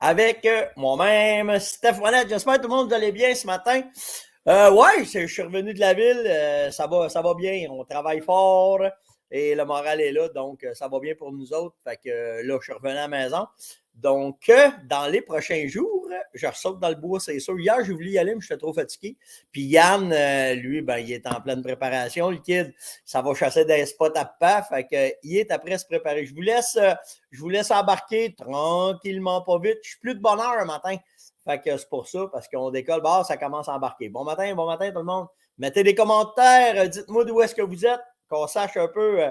Avec moi-même, Steph Monette. J'espère que tout le monde vous allez bien ce matin. Je suis revenu de la ville. Ça va bien. On travaille fort et le moral est là. Donc, ça va bien pour nous autres. Fait que là, je suis revenu à la maison. Donc, dans les prochains jours, je ressaute dans le bois, c'est sûr. Hier, j'ai voulu y aller, mais j'étais trop fatigué. Puis Yann, lui, ben, il est en pleine préparation. Le kid, ça va chasser des spots à pas. Fait que, il est après se préparer. Je vous laisse embarquer tranquillement, pas vite. Je suis plus de bonne heure un matin. Fait que c'est pour ça, parce qu'on décolle, bah, ça commence à embarquer. Bon matin tout le monde. Mettez des commentaires, dites-moi d'où est-ce que vous êtes, qu'on sache un peu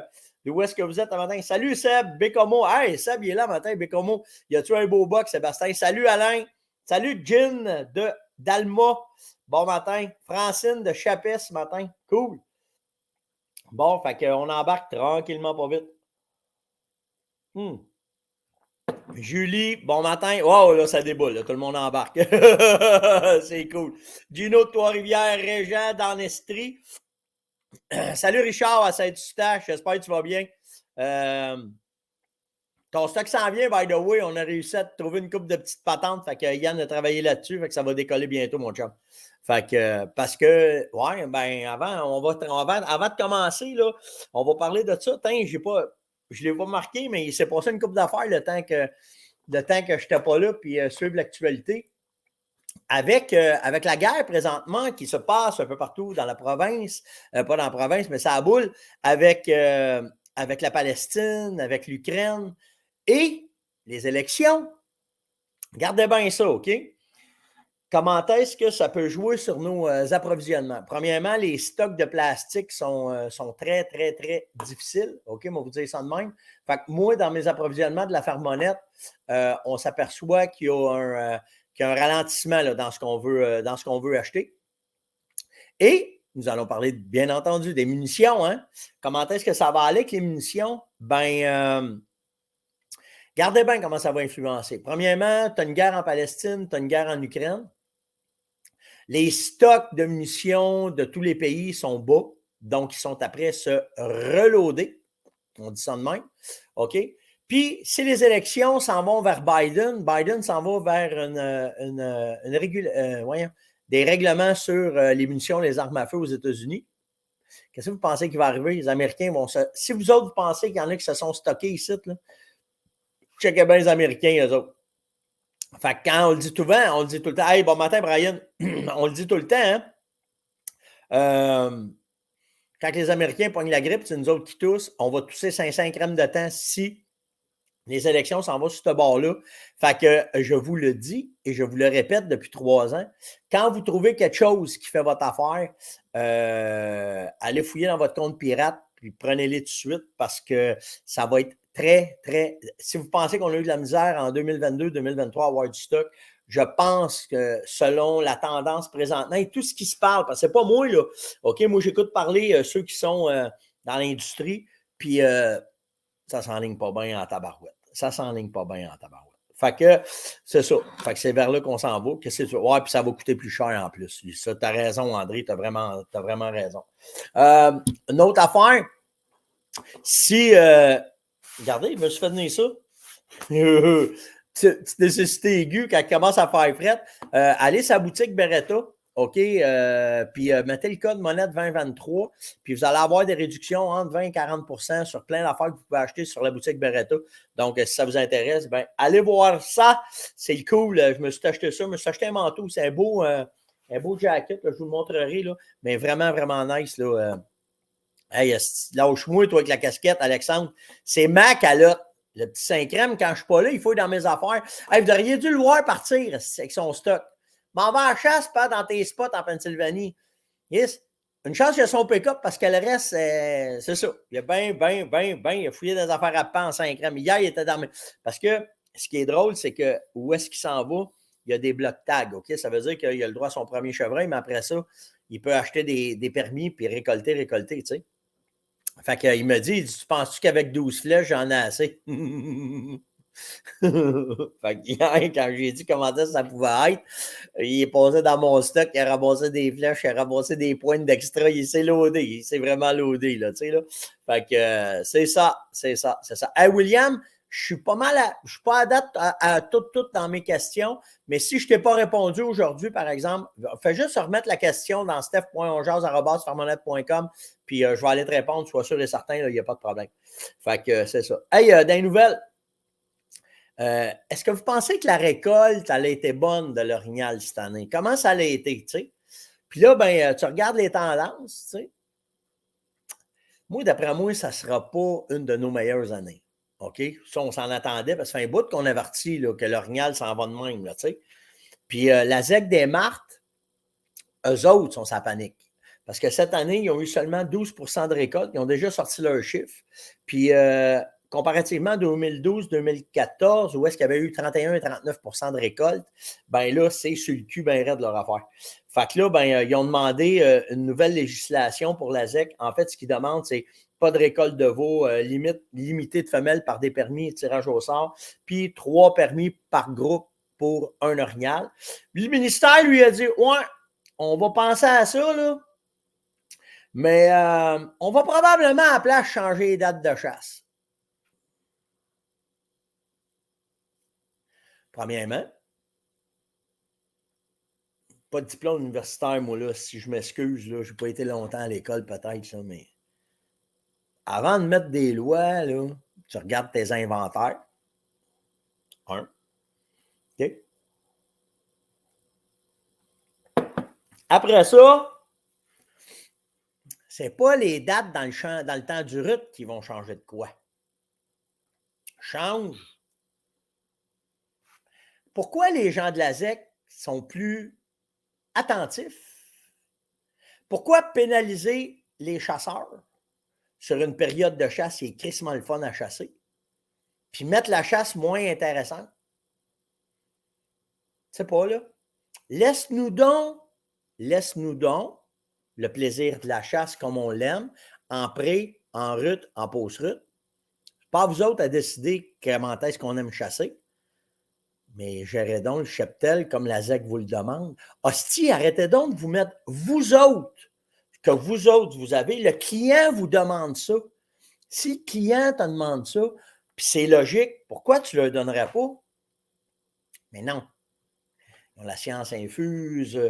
d'où est-ce que vous êtes un matin. Salut Seb, Bécomo. Hey, Seb, il est là matin, Bécomo. Y a-tu un beau box, Sébastien? Salut Alain. Salut Jean d'Alma. Bon matin. Francine de Chapet ce matin. Cool. Bon, fait qu'on embarque tranquillement, pas vite. Julie, bon matin. Wow, là, ça déboule. Là, tout le monde embarque. C'est cool. Gino de Trois-Rivières, Régent d'Anestrie. Salut Richard à Saint-Eustache. J'espère que tu vas bien. Ton stock s'en vient, by the way. On a réussi à trouver une couple de petites patentes. Fait que Yann a travaillé là-dessus. Fait que ça va décoller bientôt, mon chum. Fait que, parce que, ouais, ben, avant de commencer, là, on va parler de ça. Tiens, je ne l'ai pas marqué, mais il s'est passé une couple d'affaires le temps que je n'étais pas là, puis suivre l'actualité. Avec la guerre présentement qui se passe un peu partout dans la province, pas dans la province, mais ça a boule, avec la Palestine, avec l'Ukraine et les élections. Gardez bien ça, OK? Comment est-ce que ça peut jouer sur nos approvisionnements? Premièrement, les stocks de plastique sont très, très, très difficiles. OK, on va vous dire ça de même. Fait que moi, dans mes approvisionnements de la Farmonnette, on s'aperçoit qu'il y a un ralentissement là, dans ce qu'on veut acheter. Et nous allons parler, bien entendu, des munitions. Hein? Comment est-ce que ça va aller avec les munitions? Regardez bien comment ça va influencer. Premièrement, tu as une guerre en Palestine, tu as une guerre en Ukraine. Les stocks de munitions de tous les pays sont bas, donc ils sont après se reloader. On dit ça de même. OK? Puis, si les élections s'en vont vers Biden s'en va vers des règlements sur les munitions, les armes à feu aux États-Unis. Qu'est-ce que vous pensez qu'il va arriver? Les Américains vont se... Si vous autres, vous pensez qu'il y en a qui se sont stockés ici, là, checkez bien les Américains, eux autres. Fait que quand on le dit tout le temps. Hey, bon matin, Brian. On le dit tout le temps, hein? Quand les Américains pognent la grippe, c'est nous autres qui toussent. On va tousser 500 grammes de temps si les élections s'en vont sur ce bord-là. Fait que je vous le dis et je vous le répète depuis 3 ans. Quand vous trouvez quelque chose qui fait votre affaire, allez fouiller dans votre compte pirate puis prenez-les tout de suite parce que ça va être très, très... Si vous pensez qu'on a eu de la misère en 2022-2023 à avoir du stock, je pense que selon la tendance présentement et tout ce qui se parle, parce que c'est pas moi, là. OK, moi, j'écoute parler ceux qui sont dans l'industrie, puis ça s'enligne pas bien en tabarouette. Fait que c'est ça. Fait que c'est vers là qu'on s'en va. Qu'est-ce que c'est? Ouais, puis ça va coûter plus cher en plus. Ça, t'as raison, André, t'as vraiment raison. Une autre affaire, si regardez, il me suis fait venir ça. Petite nécessité aiguë, quand elle commence à faire frette, allez sur la boutique Beretta, OK, puis mettez le code monette 2023, puis vous allez avoir des réductions entre 20 et 40% sur plein d'affaires que vous pouvez acheter sur la boutique Beretta. Donc, si ça vous intéresse, ben allez voir ça. C'est cool. Je me suis acheté ça. Je me suis acheté un manteau. C'est un beau jacket. Là, je vous le montrerai, là, mais vraiment, vraiment nice. Là, hey, lâche-moi, toi, avec la casquette, Alexandre. C'est ma calotte. Le petit 5 crème, quand je ne suis pas là, il faut être dans mes affaires. Hey, vous auriez dû le voir partir avec son stock. M'en va à la chasse, pas dans tes spots en Pennsylvanie. Yes. Une chance qu'il y a son pick-up parce que le reste, c'est ça. Il a il a fouillé des affaires à pan en 5 crème. Hier, il était dans mes... Parce que ce qui est drôle, c'est que où est-ce qu'il s'en va? Il y a des blocs tags, OK? Ça veut dire qu'il a le droit à son premier chevreuil, mais après ça, il peut acheter des permis puis récolter, tu sais. Fait qu'il me dit, tu penses-tu qu'avec 12 flèches, j'en ai assez? Fait que hier, quand j'ai dit comment ça pouvait être, il est passé dans mon stock, il a ramassé des flèches, il a ramassé des pointes d'extra, il s'est loadé, il s'est vraiment loadé, là, tu sais, là. Fait que c'est ça. Hey, William, je suis pas mal je suis pas à date à tout dans mes questions, mais si je ne t'ai pas répondu aujourd'hui, par exemple, fais juste remettre la question dans steph.onjaz@farmonette.com, puis je vais aller te répondre, sois sûr et certain, il n'y a pas de problème. Fait que c'est ça. Hey, dans les nouvelles, est-ce que vous pensez que la récolte, elle a été bonne de l'orignal cette année? Comment ça a été, tu sais? Puis là, ben, tu regardes les tendances, tu sais. Moi, d'après moi, ça ne sera pas une de nos meilleures années. OK? Ça, on s'en attendait parce que ça fait un bout qu'on avertit là, que l'orignal s'en va de même, là, tu sais. Puis la ZEC des Martes, eux autres sont sa panique. Parce que cette année, ils ont eu seulement 12 de récolte. Ils ont déjà sorti leurs chiffres. Puis comparativement à 2012-2014, où est-ce qu'il y avait eu 31 et 39 de récolte, ben là, c'est sur le cul bien raide de leur affaire. Fait que là, ben, ils ont demandé une nouvelle législation pour la ZEC. En fait, ce qu'ils demandent, c'est pas de récolte de veaux, limitée de femelles par des permis et tirage au sort, puis 3 permis par groupe pour un orignal. Le ministère lui a dit, ouais, on va penser à ça, là, mais on va probablement à la place changer les dates de chasse. Premièrement, pas de diplôme universitaire, moi, là, si je m'excuse, là, je n'ai pas été longtemps à l'école, peut-être, là, mais avant de mettre des lois, là, tu regardes tes inventaires. OK? Après ça, c'est pas les dates dans le temps du RUT qui vont changer de quoi. Change. Pourquoi les gens de la ZEC sont plus attentifs? Pourquoi pénaliser les chasseurs sur une période de chasse qui est crissement le fun à chasser, puis mettre la chasse moins intéressante? C'est pas là. Laisse-nous donc le plaisir de la chasse comme on l'aime, en pré, en rut, en post-rut. Pas à vous autres à décider comment est-ce qu'on aime chasser, mais gérez donc le cheptel comme la ZEC vous le demande. Hostie, arrêtez donc de vous mettre, vous autres, vous avez, le client vous demande ça. Si le client te demande ça, puis c'est logique, pourquoi tu ne le donnerais pas? Mais non. Ils ont la science infuse.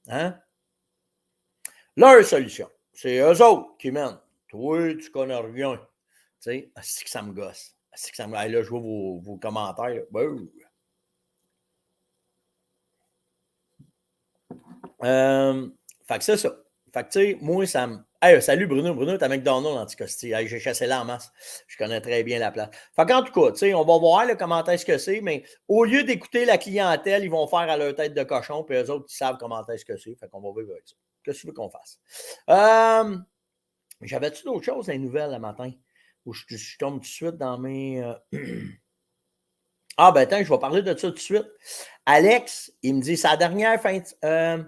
Hein? Leur solution, c'est eux autres qui mènent. Toi, tu connais rien. Tu sais, c'est que ça me gosse. C'est que ça me... Là, je vois vos commentaires. Fait que c'est ça. Fait que, tu sais, moi, ça me... Hey, salut Bruno. Bruno, t'es à McDonald's, Anticosti. Hey, j'ai chassé là en masse. Je connais très bien la place. Fait qu'en tout cas, tu sais, on va voir là, comment est-ce que c'est, mais au lieu d'écouter la clientèle, ils vont faire à leur tête de cochon, puis eux autres, ils savent comment est-ce que c'est. Fait qu'on va vivre avec ça. Qu'est-ce que tu veux qu'on fasse? J'avais-tu d'autres choses, les nouvelles, le matin? Ou je tombe tout de suite dans mes... Ah, ben attends, je vais parler de ça tout de suite. Alex, il me dit, sa dernière fin de...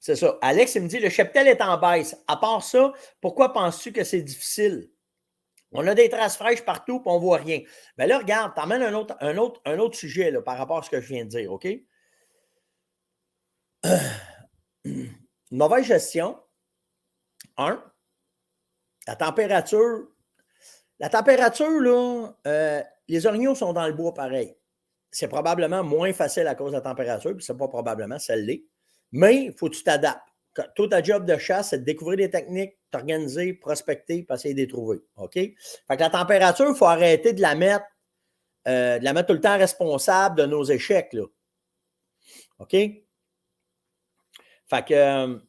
C'est ça. Alex, il me dit, le cheptel est en baisse. À part ça, pourquoi penses-tu que c'est difficile? On a des traces fraîches partout, puis on ne voit rien. Bien là, regarde, t'emmènes un autre sujet là, par rapport à ce que je viens de dire, OK? Une mauvaise gestion. La température, là, les orignaux sont dans le bois pareil. C'est probablement moins facile à cause de la température, puis c'est pas probablement, ça l'est. Mais il faut que tu t'adaptes. Toi, ta job de chasse, c'est de découvrir des techniques, t'organiser, prospecter, puis essayer de les trouver. OK? Fait que la température, il faut arrêter de la mettre tout le temps responsable de nos échecs. Là. OK? Fait que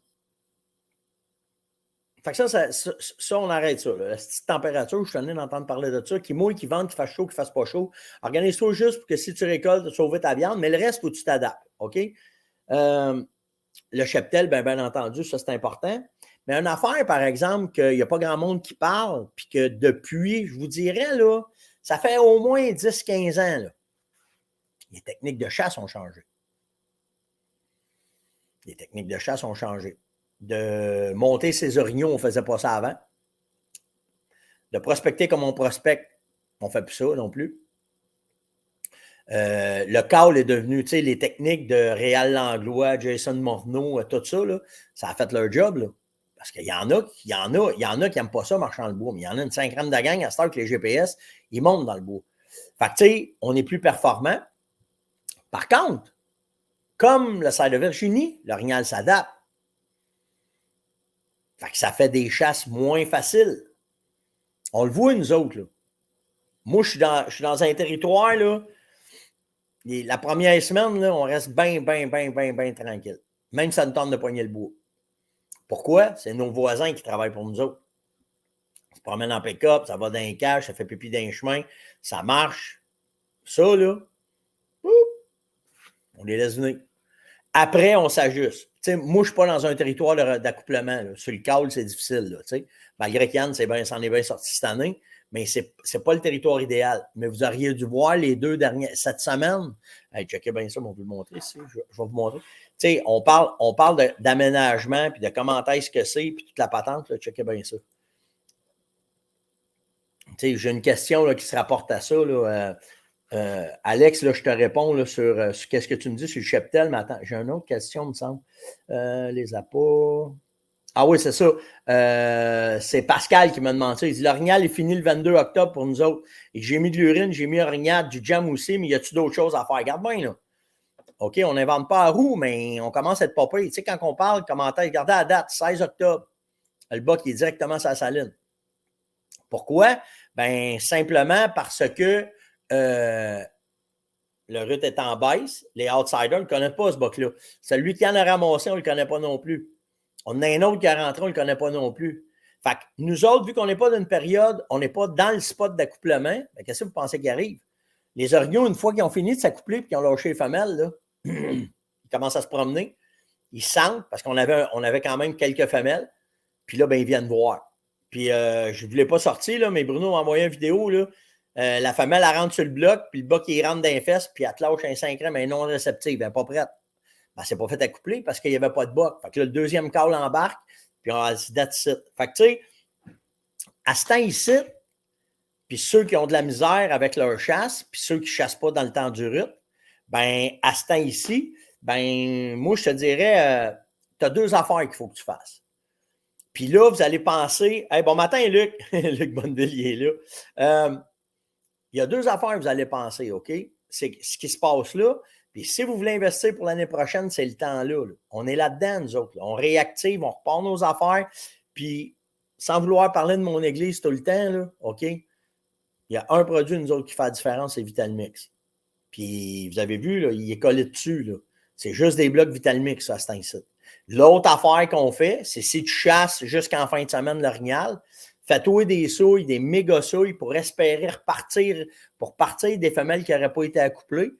ça, on arrête ça. Là. La petite température, je suis en d'entendre parler de ça, qui mouille, qui vente, qui fasse chaud, qui fasse pas chaud. Organise-toi juste pour que si tu récoltes, tu sauves ta viande, mais le reste, il faut que tu t'adaptes. OK? Le cheptel, bien entendu, ça, c'est important. Mais une affaire, par exemple, qu'il n'y a pas grand monde qui parle, puis que depuis, je vous dirais, là, ça fait au moins 10-15 ans, là, les techniques de chasse ont changé. Les techniques de chasse ont changé. De monter ses orignaux, on ne faisait pas ça avant. De prospecter comme on prospecte, on ne fait plus ça non plus. Le call est devenu, tu sais, les techniques de Réal Langlois, Jason Morneau, tout ça, là, ça a fait leur job. Là. Parce qu'il y en a qui n'aiment pas ça, marchant dans le bois, mais il y en a une 50 de gang à cette heure que les GPS, ils montent dans le bois. Fait que, tu sais, on est plus performant. Par contre, comme le cerf de Virginie, l'orignal s'adapte. Fait que ça fait des chasses moins faciles. On le voit, nous autres, là. Moi, je suis dans un territoire, là, la première semaine, là, on reste bien tranquille. Même si ça nous tente de pogner le bois. Pourquoi? C'est nos voisins qui travaillent pour nous autres. On se promène en pick-up, ça va dans les cages, ça fait pipi dans les chemins, ça marche. Ça, là, on les laisse venir. Après, on s'ajuste. Moi, je ne suis pas dans un territoire d'accouplement. Sur le câble, c'est difficile. Là, malgré qu'Yann s'en est bien sorti cette année, mais ce n'est pas le territoire idéal. Mais vous auriez dû voir les 2 dernières. Cette semaine, hey, checkez bien ça, on va vous le montrer ici. Je vais vous montrer. On parle d'aménagement, puis de comment est-ce que c'est, puis toute la patente. Là, checkez bien ça. J'ai une question là, qui se rapporte à ça. Là, Alex, là, je te réponds là, sur qu'est-ce que tu me dis sur le cheptel, mais attends, j'ai une autre question, il me semble. Les appâts. Ah oui, c'est ça. C'est Pascal qui m'a demandé ça. Il dit l'orignal est fini le 22 octobre pour nous autres. Et j'ai mis de l'urine, j'ai mis orignal, du jam aussi, mais y a-tu d'autres choses à faire? Regarde bien, là. OK, on n'invente pas à roue, mais on commence à être pas pire. Tu sais, quand on parle, commentaire, regardez la date, 16 octobre. Le bas qui est directement sur la saline. Pourquoi? Ben simplement parce que le RUT est en baisse. Les outsiders ne connaissent pas ce buck-là. Celui qui en a ramassé, on ne le connaît pas non plus. On a un autre qui est rentré, on ne le connaît pas non plus. Fait que nous autres, vu qu'on n'est pas dans une période, on n'est pas dans le spot d'accouplement, ben, qu'est-ce que vous pensez qui arrive? Les orignaux, une fois qu'ils ont fini de s'accoupler et qu'ils ont lâché les femelles, là, ils commencent à se promener. Ils sentent, parce qu'on avait quand même quelques femelles. Puis là, ben, ils viennent voir. Puis je ne voulais pas sortir, là, mais Bruno m'a envoyé une vidéo. Là. La femelle, elle rentre sur le bloc, puis le bloc, il rentre dans les fesses, puis elle te lâche un 5 grammes, mais non réceptive, elle n'est pas prête. Ben, c'est pas fait accoupler parce qu'il n'y avait pas de boc. Fait que là, le deuxième câble embarque, puis on a dit that's it. Fait que tu sais, à ce temps ici, puis ceux qui ont de la misère avec leur chasse, puis ceux qui ne chassent pas dans le temps du RUT, ben à ce temps ici, ben moi, je te dirais, tu as 2 affaires qu'il faut que tu fasses. Puis là, vous allez penser, hey, bon matin, Luc. Luc Bonneville, il est là. Il y a 2 affaires que vous allez penser, OK? C'est ce qui se passe là. Puis si vous voulez investir pour l'année prochaine, c'est le temps-là. Là. On est là-dedans, nous autres. Là. On réactive, on repart nos affaires. Puis, sans vouloir parler de mon église tout le temps, là, OK? Il y a un produit, nous autres, qui fait la différence, c'est Vitalmix. Puis, vous avez vu, là, il est collé dessus. Là. C'est juste des blocs Vitalmix, ça, c'est ici. L'autre affaire qu'on fait, c'est si tu chasses jusqu'en fin de semaine l'orignal, fais-toi des souilles, des méga souilles pour espérer repartir, pour partir des femelles qui n'auraient pas été accouplées.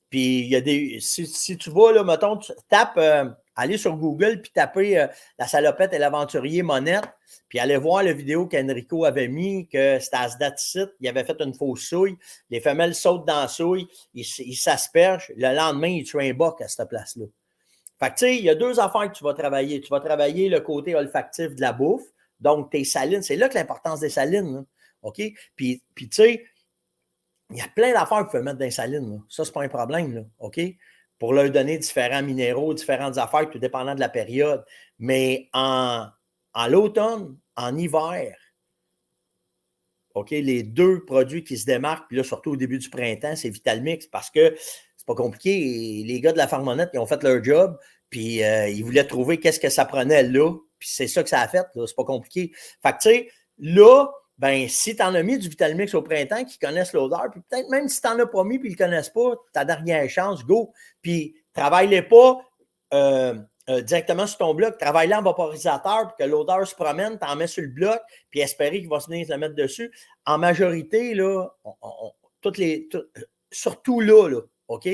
Puis, il y a des. Si tu vas, là, mettons, tu tapes, allez sur Google, puis tapez la salopette et l'aventurier Monette, puis allez voir la vidéo qu'Enrico avait mis, que c'était à ce date-site, il avait fait une fausse souille. Les femelles sautent dans la souille, ils s'aspergent. Le lendemain, ils tuent un boc à cette place-là. Fait que, tu sais, il y a 2 affaires que tu vas travailler. Tu vas travailler le côté olfactif de la bouffe, donc tes salines. C'est là que l'importance des salines, là. OK? Puis tu sais, il y a plein d'affaires que vous pouvez mettre dans les salines. Là. Ça, c'est pas un problème, là. OK? Pour leur donner différents minéraux, différentes affaires, tout dépendant de la période. Mais en l'automne, en hiver, OK, les 2 produits qui se démarquent, puis là, surtout au début du printemps, c'est Vitalmix, parce que c'est pas compliqué. Les gars de la Farmonnette, ils ont fait leur job, puis ils voulaient trouver qu'est-ce que ça prenait là, puis c'est ça que ça a fait, là, c'est pas compliqué. Fait que, tu sais, là, ben, si tu en as mis du Vitalmix au printemps, qu'ils connaissent l'odeur, puis peut-être même si tu n'en as pas mis, puis ils ne le connaissent pas, ta dernière chance, go. Puis, travaille-les pas directement sur ton bloc, travaille-les en vaporisateur, puis que l'odeur se promène, tu en mets sur le bloc, puis espérer qu'il va se venir se le mettre dessus. En majorité, là, surtout là, OK?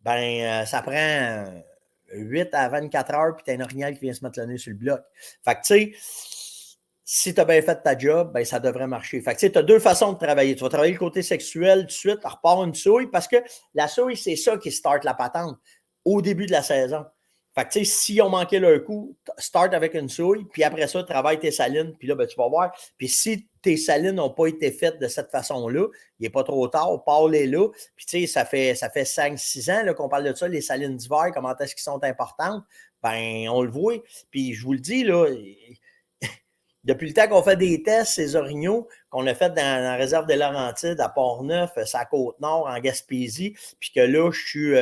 Ben, ça prend 8 à 24 heures, puis tu as un orignal qui vient se mettre le nez sur le bloc. Fait que, tu sais, si tu as bien fait ta job, ben, ça devrait marcher. Fait que, tu sais, tu as 2 façons de travailler. Tu vas travailler le côté sexuel tout de suite, tu repars une souille, parce que la souille, c'est ça qui start la patente au début de la saison. Fait que, tu sais, s'ils ont manqué leur coup, start avec une souille, puis après ça, travaille tes salines, puis là, ben, tu vas voir. Puis si tes salines n'ont pas été faites de cette façon-là, il n'est pas trop tard, parle-les là. Puis, tu sais, ça fait 5-6 ans là, qu'on parle de ça, les salines d'hiver, comment est-ce qu'elles sont importantes. Ben, on le voit. Puis, je vous le dis, là, Depuis le temps qu'on fait des tests, ces orignaux, qu'on a fait dans la réserve des Laurentides, à Port-Neuf, à Côte-Nord, en Gaspésie, puis que là, je suis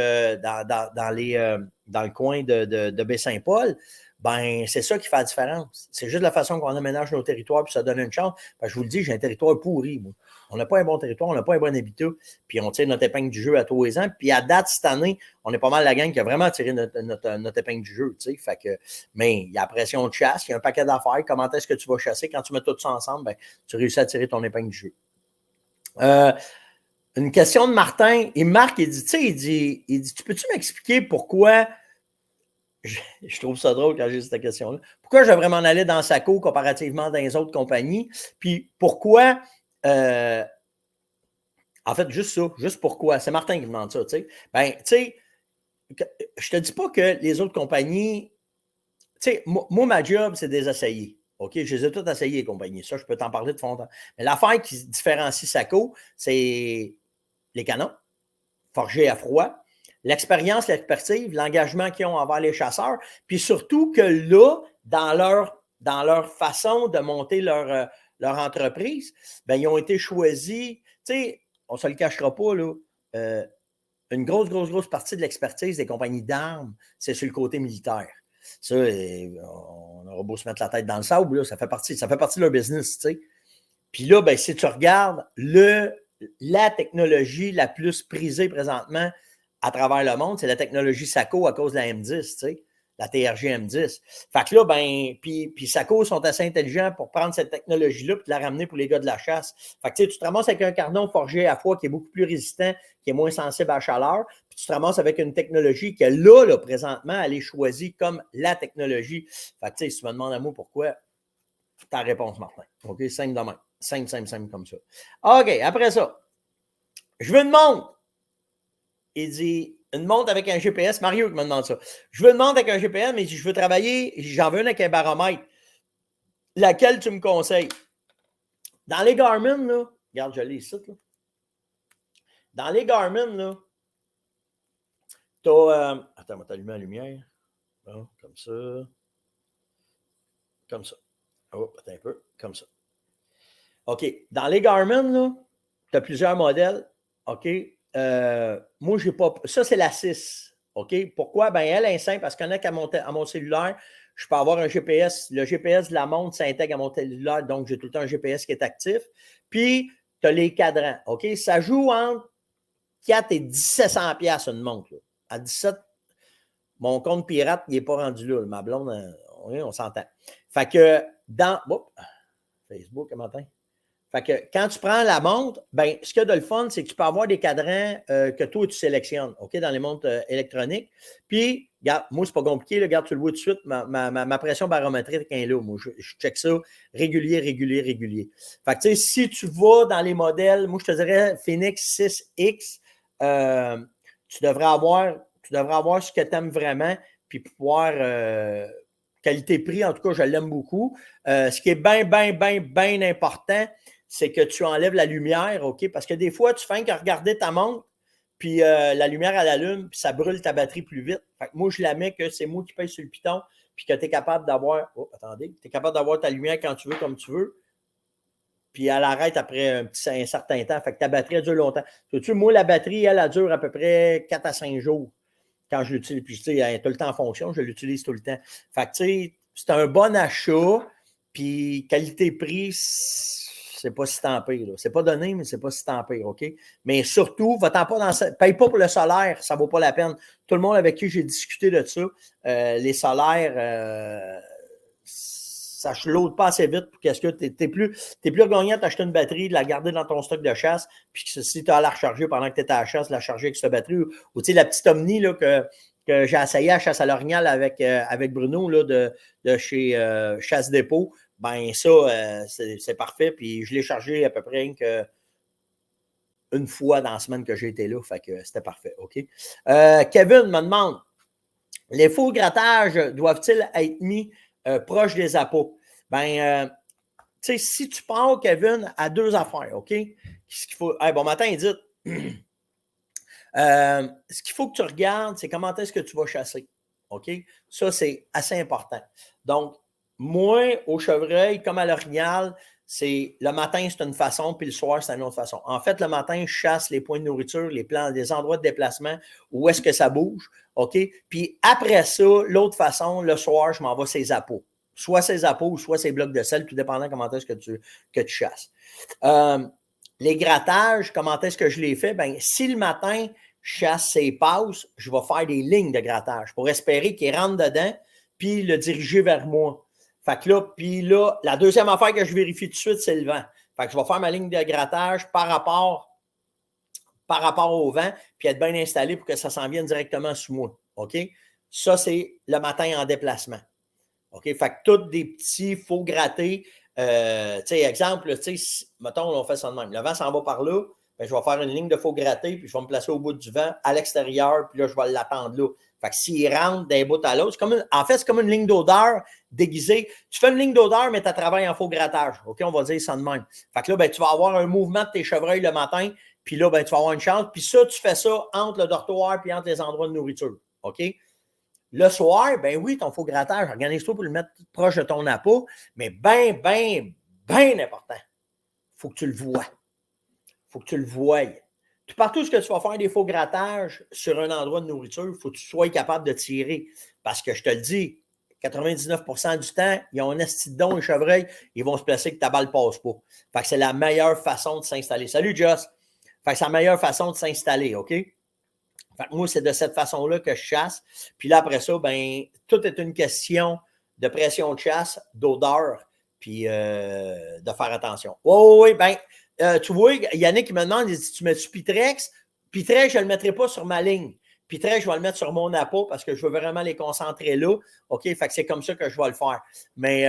dans le coin de Baie-Saint-Paul, ben c'est ça qui fait la différence. C'est juste la façon qu'on aménage nos territoires, puis ça donne une chance. Ben, je vous le dis, j'ai un territoire pourri, moi. On n'a pas un bon territoire, on n'a pas un bon habitat, puis on tire notre épingle du jeu à tous les ans. Puis à date, cette année, on est pas mal la gang qui a vraiment tiré notre épingle du jeu, tu sais. Fait que, mais il y a la pression de chasse, il y a un paquet d'affaires. Comment est-ce que tu vas chasser? Quand tu mets tout ça ensemble, ben, tu réussis à tirer ton épingle du jeu. Une question de Martin. Et Marc, il dit, tu sais, il dit, tu peux-tu m'expliquer pourquoi, je trouve ça drôle quand j'ai cette question-là, pourquoi je devrais m'en aller dans Saco comparativement dans les autres compagnies? Puis pourquoi, en fait, juste ça, juste pourquoi? C'est Martin qui me demande ça, tu sais. Ben, tu sais, je te dis pas que les autres compagnies, tu sais, moi, ma job, c'est de les essayer. OK? Je les ai toutes essayées, les compagnies. Ça, je peux t'en parler de fond en temps. Mais l'affaire qui différencie Saco, c'est les canons, forgés à froid, l'expérience, l'expertise, l'engagement qu'ils ont envers les chasseurs, puis surtout que là, dans leur façon de monter leur entreprise, ben, ils ont été choisis, tu sais, on ne se le cachera pas, là, une grosse partie de l'expertise des compagnies d'armes, c'est sur le côté militaire. Ça, on aura beau se mettre la tête dans le sable, là, ça fait partie de leur business, tu sais. Puis là, ben, si tu regardes la technologie la plus prisée présentement à travers le monde, c'est la technologie SACO à cause de la M10, tu sais, la TRG M10. Fait que là, ben, puis SACO sont assez intelligents pour prendre cette technologie-là et la ramener pour les gars de la chasse. Fait que tu te ramasses avec un canon forgé à froid qui est beaucoup plus résistant, qui est moins sensible à la chaleur, puis tu te ramasses avec une technologie que là présentement, elle est choisie comme la technologie. Fait que si tu me demandes à moi pourquoi, ta réponse, Martin. OK, simple de même. Simple comme ça. OK, après ça, je veux une montre. Il dit, une montre avec un GPS. Mario qui me demande ça. Je veux une montre avec un GPS, mais je veux travailler, j'en veux une avec un baromètre. Laquelle tu me conseilles? Dans les Garmin, là, regarde, je l'ai ici, là. Dans les Garmin, là, tu as. Attends, on va t'allumer la lumière. Bon, comme ça. Comme ça. Oh, attends un peu. Comme ça. OK. Dans les Garmin, là, tu as plusieurs modèles. OK. Moi, j'ai pas. Ça, c'est la 6. OK. Pourquoi? Ben, elle est simple parce qu'on a qu'à mon cellulaire, je peux avoir un GPS. Le GPS de la montre s'intègre à mon cellulaire, donc j'ai tout le temps un GPS qui est actif. Puis, tu as les cadrans. OK. Ça joue entre 4 et 1700$ une montre. Là. À 17, mon compte pirate, il n'est pas rendu là. Ma blonde, on s'entend. Fait que dans. Oh, Facebook, un matin. Fait que quand tu prends la montre, ben, ce qu'il y a de le fun, c'est que tu peux avoir des cadrans que toi, tu sélectionnes, OK, dans les montres électroniques. Puis, regarde, moi, c'est pas compliqué, là, regarde, tu le vois tout de suite, ma pression barométrique est là. Moi, je check ça régulier. Fait que, tu sais, si tu vas dans les modèles, moi, je te dirais Phoenix 6X, tu devrais avoir ce que tu aimes vraiment, puis pouvoir. Qualité-prix, en tout cas, je l'aime beaucoup. Ce qui est bien important, c'est que tu enlèves la lumière, OK? Parce que des fois, tu fais qu'à regarder ta montre, puis la lumière, elle allume, puis ça brûle ta batterie plus vite. Fait que moi, je la mets que c'est moi qui paye sur le piton, puis que tu es capable d'avoir. Oh, attendez, tu es capable d'avoir ta lumière quand tu veux, comme tu veux. Puis elle arrête après un certain temps. Fait que ta batterie, elle dure longtemps. Tu moi, la batterie, elle dure à peu près 4 à 5 jours quand je l'utilise. Puis, tu sais, elle est tout le temps en fonction, je l'utilise tout le temps. Fait que, tu sais, c'est un bon achat. Puis, qualité-prix, c'est pas si tant pire. C'est pas donné, mais c'est pas si tant pire, OK? Mais surtout, va-t'en pas paye pas pour le solaire, ça vaut pas la peine. Tout le monde avec qui j'ai discuté de ça, les solaires, ça ne load pas assez vite pour qu'est-ce que tu es plus gagnant d'acheter une batterie, de la garder dans ton stock de chasse, puis que si tu as à la recharger pendant que tu es à la chasse, la charger avec cette batterie, ou tu sais, la petite Omni là, que j'ai essayé à Chasse à l'Orignal avec Bruno là, de chez Chasse Dépôt, ben ça, c'est parfait. Puis je l'ai chargé à peu près une fois dans la semaine que j'ai été là. Fait que c'était parfait. OK? Kevin me demande, les faux grattages doivent-ils être mis proche des appâts? Ben, tu sais, si tu pars, Kevin, à deux affaires, OK? Ce qu'il faut. Hey, bon matin, Edith. Ce qu'il faut que tu regardes, c'est comment est-ce que tu vas chasser. OK? Ça, c'est assez important. Donc, moi, au chevreuil, comme à l'orignal, c'est le matin, c'est une façon, puis le soir, c'est une autre façon. En fait, le matin, je chasse les points de nourriture, les endroits de déplacement, où est-ce que ça bouge, OK? Puis après ça, l'autre façon, le soir, je m'en vais ses appos. Soit ses appos ou soit ses blocs de sel, tout dépendant comment est-ce que tu chasses. Les grattages, comment est-ce que je les fais? Ben, si le matin, je chasse ses passes, je vais faire des lignes de grattage pour espérer qu'il rentre dedans, puis le diriger vers moi. Fait que là, puis là, la deuxième affaire que je vérifie tout de suite, c'est le vent. Fait que je vais faire ma ligne de grattage par rapport au vent, puis être bien installé pour que ça s'en vienne directement sous moi. OK? Ça, c'est le matin en déplacement. OK? Fait que tous des petits faux grattés. Tu sais, exemple, tu sais, mettons, on fait ça de même. Le vent s'en va par là, ben, je vais faire une ligne de faux gratté, puis je vais me placer au bout du vent, à l'extérieur, puis là, je vais l'attendre là. Fait que s'il rentre d'un bout à l'autre, en fait, c'est comme une ligne d'odeur déguisée. Tu fais une ligne d'odeur, mais tu travailles en faux grattage. OK, on va dire ça de même. Fait que là, ben, tu vas avoir un mouvement de tes chevreuils le matin, puis là, ben, tu vas avoir une chance. Puis ça, tu fais ça entre le dortoir et entre les endroits de nourriture. OK? Le soir, ben oui, ton faux grattage, organise-toi pour le mettre proche de ton appât, mais bien important. Il faut que tu le vois. Il faut que tu le voies. Tout partout ce que tu vas faire des faux grattages sur un endroit de nourriture, il faut que tu sois capable de tirer. Parce que je te le dis, 99% du temps, ils ont un esti de don, les chevreuils, ils vont se placer que ta balle ne passe pas. Fait que c'est la meilleure façon de s'installer. Salut, Joss. Fait que c'est la meilleure façon de s'installer, OK? Fait que moi, c'est de cette façon-là que je chasse. Puis là, après ça, ben, tout est une question de pression de chasse, d'odeur, puis de faire attention. Oui, ben, tu vois, Yannick, il me demande, il dit, tu mets-tu Pitrex? Pitrex, je ne le mettrai pas sur ma ligne. Pitrex, je vais le mettre sur mon appât parce que je veux vraiment les concentrer là. OK, fait que c'est comme ça que je vais le faire. Mais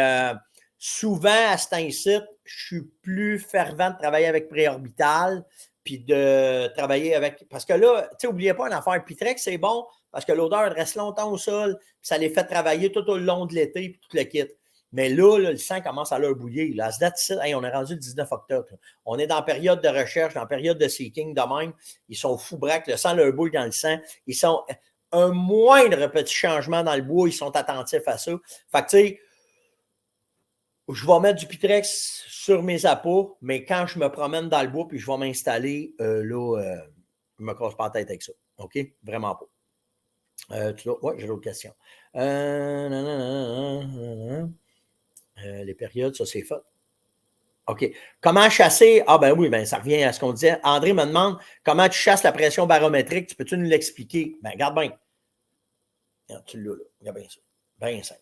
souvent, à cet incite, je suis plus fervent de travailler avec préorbital puis de travailler avec. Parce que là, tu sais, n'oubliez pas une affaire. Pitrex, c'est bon parce que l'odeur reste longtemps au sol, puis ça les fait travailler tout au long de l'été, puis tout le kit. Mais là, le sang commence à leur bouillir. Là. À ce date, hey, on est rendu le 19 octobre. Là. On est dans période de recherche, dans période de seeking de même. Ils sont fous braques, le sang leur bouille dans le sang. Ils sont un moindre petit changement dans le bois, ils sont attentifs à ça. Fait que, tu sais, je vais mettre du Pitrex sur mes appâts, mais quand je me promène dans le bois puis je vais m'installer, là, je ne me casse pas la tête avec ça. OK? Vraiment pas. Oui, j'ai d'autres questions. Les périodes, ça, c'est fait. OK. Comment chasser? Ah, ben oui, ben ça revient à ce qu'on disait. André me demande comment tu chasses la pression barométrique. Tu peux-tu nous l'expliquer? Ben, regarde bien. Regarde, tu l'as là. Regarde bien ça. Bien simple.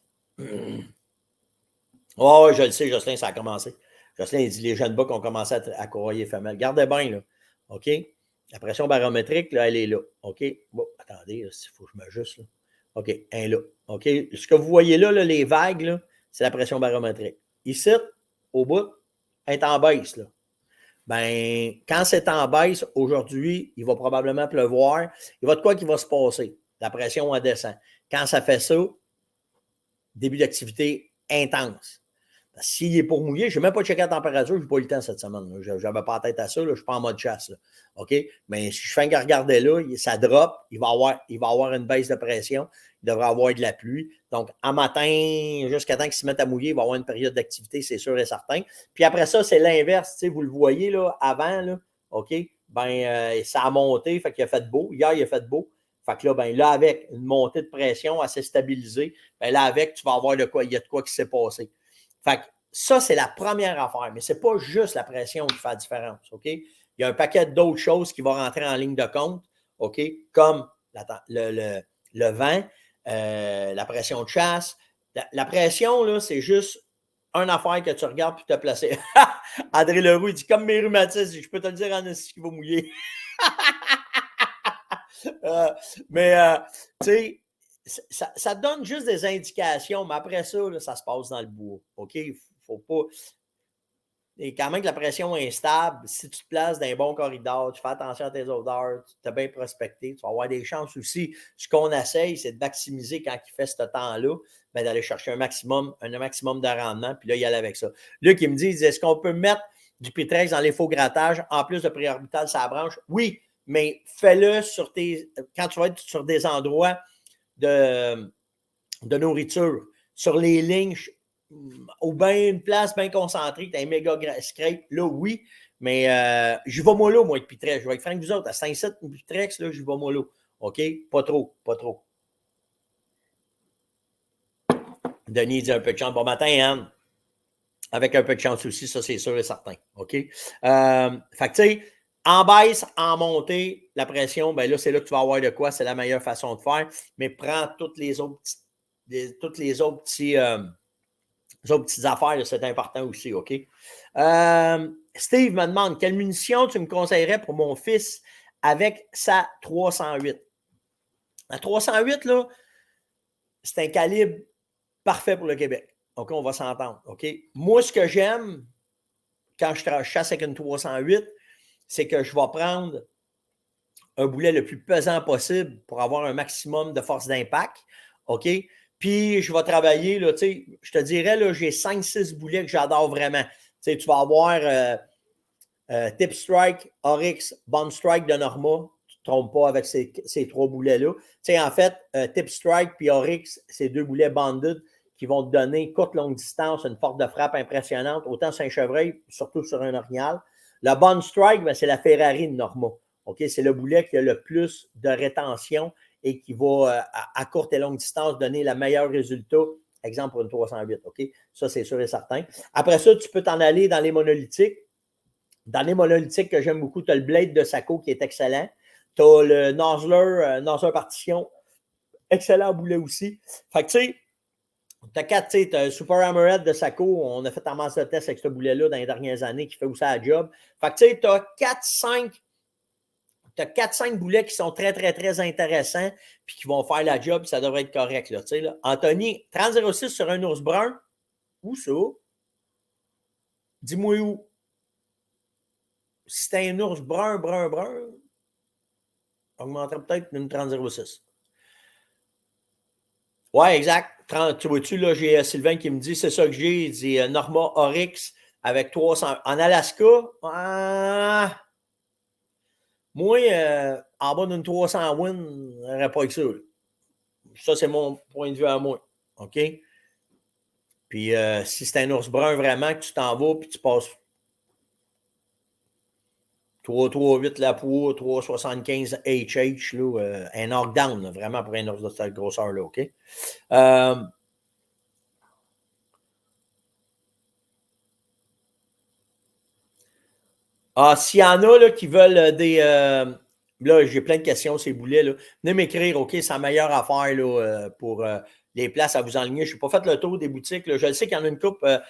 Oh, je le sais, Jocelyn, ça a commencé. Jocelyn, il dit les jeunes bas qui ont commencé à courir femelles. Gardez bien, là. OK? La pression barométrique, là, elle est là. OK? Bon, attendez, il faut que je m'ajuste. Là. OK, elle est là. OK? Ce que vous voyez là, les vagues, là, c'est la pression barométrique. Ici, au bout, elle est en baisse. Là. Ben, quand c'est en baisse, aujourd'hui, il va probablement pleuvoir. Il va de quoi qui va se passer? La pression, elle descend. Quand ça fait ça, début d'activité intense. S'il est pour mouiller, je n'ai même pas checké la température, je n'ai pas eu le temps cette semaine. Je n'avais pas la tête à ça, là, je ne suis pas en mode chasse. Là. OK? Mais si je fais un regarder là, ça drop, il va avoir une baisse de pression, il devrait avoir de la pluie. Donc, en matin, jusqu'à temps qu'il se mette à mouiller, il va avoir une période d'activité, c'est sûr et certain. Puis après ça, c'est l'inverse. Vous le voyez là, avant, là, OK? Ben, ça a monté, fait qu'il a fait beau. Hier, il a fait beau. Fait que là, ben, là, avec une montée de pression assez stabilisée, ben, là, avec, tu vas avoir de quoi, il y a de quoi qui s'est passé. Fait que ça, c'est la première affaire, mais ce n'est pas juste la pression qui fait la différence, OK? Il y a un paquet d'autres choses qui vont rentrer en ligne de compte, OK? Comme le vent, la pression de chasse. La pression, là, c'est juste une affaire que tu regardes puis tu as placé. André Leroux, il dit comme mes rhumatismes, je peux te le dire en ce qui va mouiller. Mais, tu sais, ça donne juste des indications, mais après ça, là, ça se passe dans le bois. OK? Il ne faut pas. Et quand même que la pression est stable, si tu te places dans un bon corridor, tu fais attention à tes odeurs, tu t'as bien prospecté, tu vas avoir des chances aussi. Ce qu'on essaye, c'est de maximiser quand il fait ce temps-là, ben, d'aller chercher un maximum de rendement, puis là, y aller avec ça. Luc, il me dit, est-ce qu'on peut mettre du Pitrex dans les faux grattages en plus de préorbital sur la branche? Oui, mais fais-le quand tu vas être sur des endroits de nourriture. Sur les lignes, ou bien une place bien concentrée, tu as un méga scrape, là, oui, mais j'y vais mollo, moi, avec Pitrex. Je vais avec Frank vous autres, à 5-7 Pitrex, là, j'y vais mollo. OK? Pas trop, pas trop. Denis dit un peu de chance. Bon matin, Anne. Avec un peu de chance aussi, ça, c'est sûr et certain. OK? Fait que, tu sais, en baisse, en montée, la pression, ben là, c'est là que tu vas avoir de quoi. C'est la meilleure façon de faire. Mais prends toutes les autres petites affaires, c'est important aussi, OK? Steve me demande, quelle munition tu me conseillerais pour mon fils avec sa 308? La 308, là, c'est un calibre parfait pour le Québec. OK, on va s'entendre. OK? Moi, ce que j'aime quand je chasse avec une 308, c'est que je vais prendre un boulet le plus pesant possible pour avoir un maximum de force d'impact. OK? Puis, je vais travailler, là, tu sais, je te dirais, là, j'ai 5-6 boulets que j'adore vraiment. Tu sais, tu vas avoir Tip Strike, Oryx, Bomb Strike de Norma. Tu ne te trompes pas avec ces 3 boulets-là. Tu sais, en fait, Tip Strike puis Oryx, c'est 2 boulets banded qui vont te donner courte, longue distance, une force de frappe impressionnante, autant sur un chevreuil, surtout sur un orignal. Le Bomb Strike, ben, c'est la Ferrari de Norma. Okay? C'est le boulet qui a le plus de rétention et qui va, à courte et longue distance, donner le meilleur résultat. Exemple pour une 308. Okay? Ça, c'est sûr et certain. Après ça, tu peux t'en aller dans les monolithiques. Dans les monolithiques que j'aime beaucoup, tu as le Blade de Sako qui est excellent. Tu as le Nozzler Partition, excellent boulet aussi. Fait que tu sais, tu as 4, tu as un Super Hammerhead de Sako. On a fait un masse de test avec ce boulet-là dans les dernières années qui fait aussi la job. Fait que tu sais, tu as 4-5 boulets qui sont très, très, très intéressants puis qui vont faire la job, ça devrait être correct. Là, là. Anthony, 30-06 sur un ours brun, où ça? Dis-moi où. Si c'est un ours brun, augmenterait peut-être une 30-06. Ouais, exact. 30, tu vois-tu, là, j'ai Sylvain qui me dit, c'est ça que j'ai, il dit Norma Oryx avec 300. En Alaska, moi, en bas d'une 300 win, j'aurais pas que ça. Ça, c'est mon point de vue à moi. OK? Puis, si c'est un ours brun vraiment, que tu t'en vas, puis tu passes 338 la poids, 375 HH, là, un knockdown, là, vraiment pour un ours de cette grosseur-là, OK? S'il y en a là, qui veulent des. Là, j'ai plein de questions, ces boulets. Là. Venez m'écrire, OK, c'est la meilleure affaire là, pour les places à vous enligner. Je n'ai pas fait le tour des boutiques. Là. Je le sais qu'il y en a une couple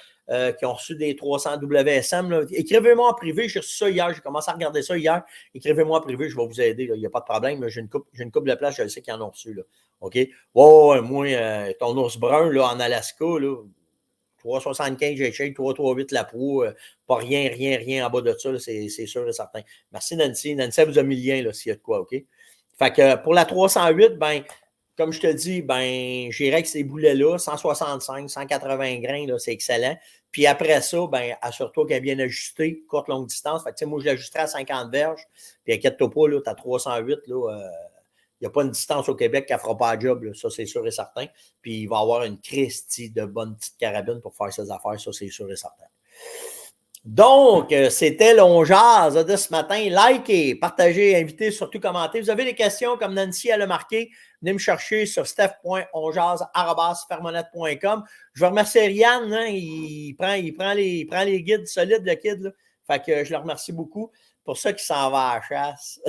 qui ont reçu des 300 WSM. Là. Écrivez-moi en privé. J'ai reçu ça hier. J'ai commencé à regarder ça hier. Écrivez-moi en privé. Je vais vous aider. Il n'y a pas de problème. J'ai une couple de places. Je le sais qu'ils en ont reçu. Là. OK? Ouais, moi, ton ours brun là, en Alaska, là, 3,75 GH, 3,38 la proue, pas rien en bas de ça, c'est sûr et certain. Merci Nancy. Nancy, elle vous a mis le lien s'il y a de quoi, OK? Fait que pour la 308, ben, comme je te dis, ben, j'irai avec ces boulets-là, 165, 180 grains, c'est excellent. Puis après ça, ben, assure-toi qu'elle est bien ajustée, courte, longue distance. Fait que, moi, je l'ajusterai à 50 verges. Puis inquiète-toi pas, tu as 308, là, il n'y a pas une distance au Québec qui ne fera pas le job, là. Ça, c'est sûr et certain. Puis il va avoir une Christie de bonne petite carabine pour faire ses affaires, ça, c'est sûr et certain. Donc, c'était l'Onjaz de ce matin. Likez, partagez, invitez, surtout commentez. Vous avez des questions, comme Nancy elle a marqué, venez me chercher sur steph.onjaz@fermonette.com. Je veux remercier Yann, hein, il prend les guides solides, le kid. Là. Fait que je le remercie beaucoup. Pour ça qu'il s'en va à la chasse.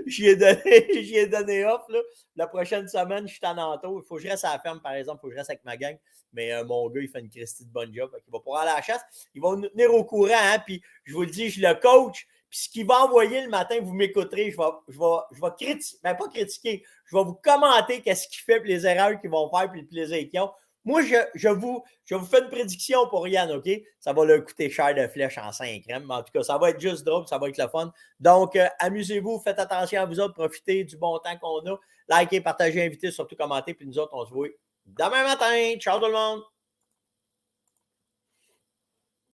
J'y ai donné off. Là. La prochaine semaine, je suis en Anto. Il faut que je reste à la ferme, par exemple. Il faut que je reste avec ma gang. Mais mon gars, il fait une Christie de bonne job. Il va pouvoir aller à la chasse. Il va nous tenir au courant. Hein, puis je vous le dis, je le coach. Puis ce qu'il va envoyer le matin, vous m'écouterez. Je vais critiquer. Ben, pas critiquer. Je vais vous commenter qu'est-ce qu'il fait, puis les erreurs qu'ils vont faire, puis le plaisir qu'ils ont. Moi, je vous fais une prédiction pour Yann, OK? Ça va leur coûter cher de flèche en 5 crèmes, mais en tout cas, ça va être juste drôle, ça va être le fun. Donc, amusez-vous, faites attention à vous autres, profitez du bon temps qu'on a. Likez, partagez, invitez, surtout commentez, puis nous autres, on se voit demain matin. Ciao tout le monde!